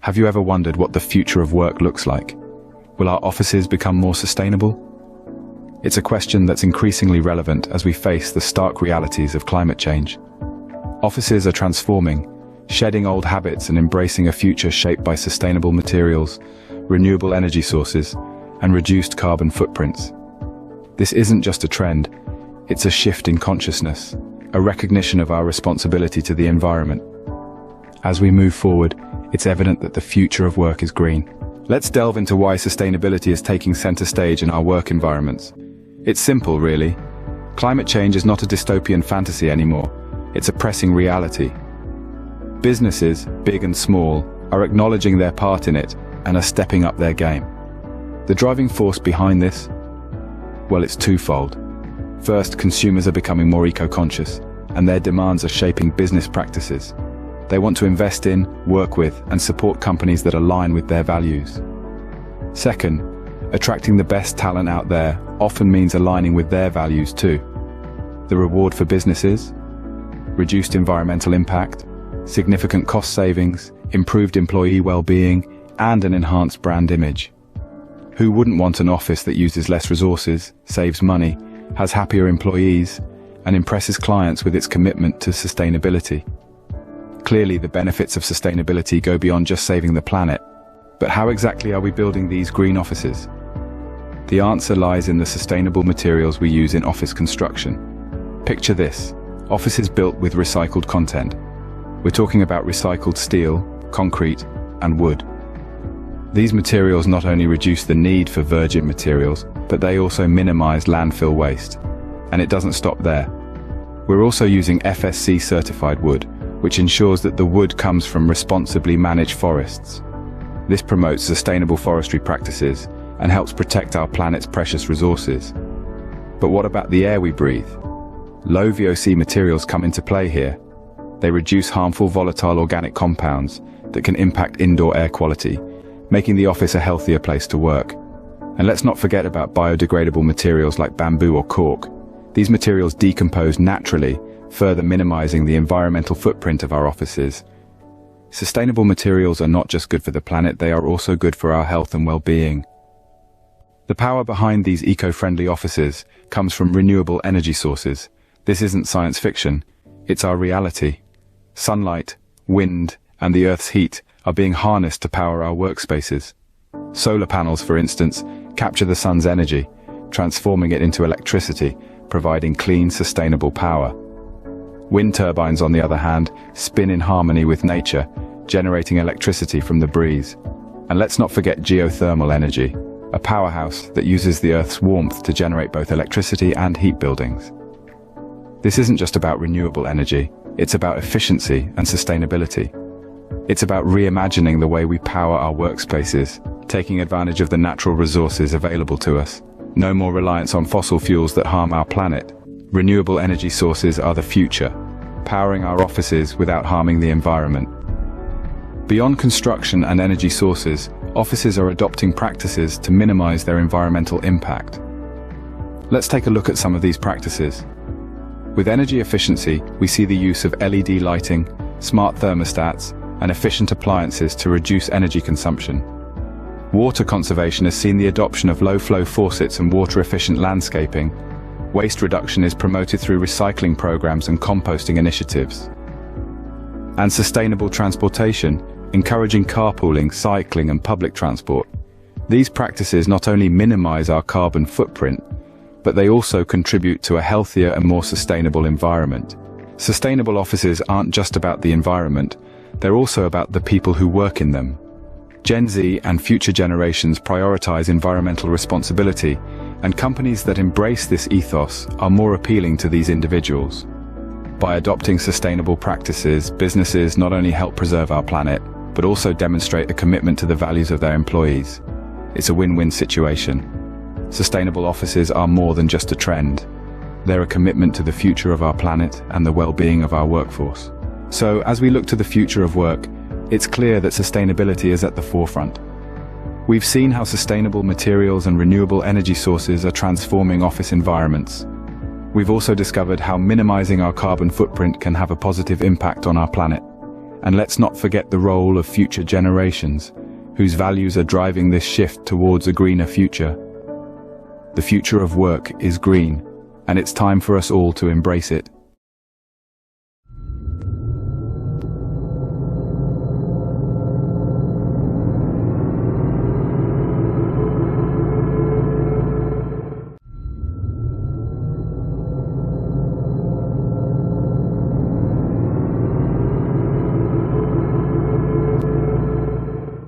Have you ever wondered what the future of work looks like? Will our offices become more sustainable? It's a question that's increasingly relevant as we face the stark realities of climate change. Offices are transforming, shedding old habits and embracing a future shaped by sustainable materials, renewable energy sources, and reduced carbon footprints. This isn't just a trend, it's a shift in consciousness, a recognition of our responsibility to the environment. As we move forward, it's evident that the future of work is green. Let's delve into why sustainability is taking center stage in our work environments. It's simple, really. Climate change is not a dystopian fantasy anymore. It's a pressing reality. Businesses, big and small, are acknowledging their part in it and are stepping up their game. The driving force behind this? Well, it's twofold. First, consumers are becoming more eco-conscious, and their demands are shaping business practices. They want to invest in, work with, and support companies that align with their values. Second, attracting the best talent out there often means aligning with their values too. The reward for businesses? Reduced environmental impact, significant cost savings, improved employee well-being, and an enhanced brand image. Who wouldn't want an office that uses less resources, saves money, has happier employees, and impresses clients with its commitment to sustainability? Clearly, the benefits of sustainability go beyond just saving the planet. But how exactly are we building these green offices? The answer lies in the sustainable materials we use in office construction. Picture this: offices built with recycled content. We're talking about recycled steel, concrete, and wood. These materials not only reduce the need for virgin materials, but they also minimize landfill waste. And it doesn't stop there. We're also using FSC certified wood, which ensures that the wood comes from responsibly managed forests. This promotes sustainable forestry practices and helps protect our planet's precious resources. But what about the air we breathe? Low VOC materials come into play here. They reduce harmful volatile organic compounds that can impact indoor air quality, making the office a healthier place to work. And let's not forget about biodegradable materials like bamboo or cork. These materials decompose naturally, further minimizing the environmental footprint of our offices. Sustainable materials are not just good for the planet, they are also good for our health and well-being. The power behind these eco-friendly offices comes from renewable energy sources. This isn't science fiction, it's our reality. Sunlight, wind, and the Earth's heat are being harnessed to power our workspaces. Solar panels, for instance, capture the sun's energy, transforming it into electricity, providing clean, sustainable power. Wind turbines, on the other hand, spin in harmony with nature, generating electricity from the breeze. And let's not forget geothermal energy, a powerhouse that uses the Earth's warmth to generate both electricity and heat buildings. This isn't just about renewable energy, it's about efficiency and sustainability. It's about reimagining the way we power our workspaces, taking advantage of the natural resources available to us. No more reliance on fossil fuels that harm our planet. Renewable energy sources are the future, powering our offices without harming the environment. Beyond construction and energy sources, offices are adopting practices to minimize their environmental impact. Let's take a look at some of these practices. With energy efficiency, we see the use of LED lighting, smart thermostats, and efficient appliances to reduce energy consumption. Water conservation has seen the adoption of low-flow faucets and water-efficient landscaping. Waste reduction is promoted through recycling programs and composting initiatives. And sustainable transportation, encouraging carpooling, cycling, and public transport. These practices not only minimize our carbon footprint, but they also contribute to a healthier and more sustainable environment. Sustainable offices aren't just about the environment, they're also about the people who work in them. Gen Z and future generations prioritize environmental responsibility, and companies that embrace this ethos are more appealing to these individuals. By adopting sustainable practices, businesses not only help preserve our planet, but also demonstrate a commitment to the values of their employees. It's a win-win situation. Sustainable offices are more than just a trend. They're a commitment to the future of our planet and the well-being of our workforce. So, as we look to the future of work, it's clear that sustainability is at the forefront. We've seen how sustainable materials and renewable energy sources are transforming office environments. We've also discovered how minimizing our carbon footprint can have a positive impact on our planet. And let's not forget the role of future generations, whose values are driving this shift towards a greener future. The future of work is green, and it's time for us all to embrace it.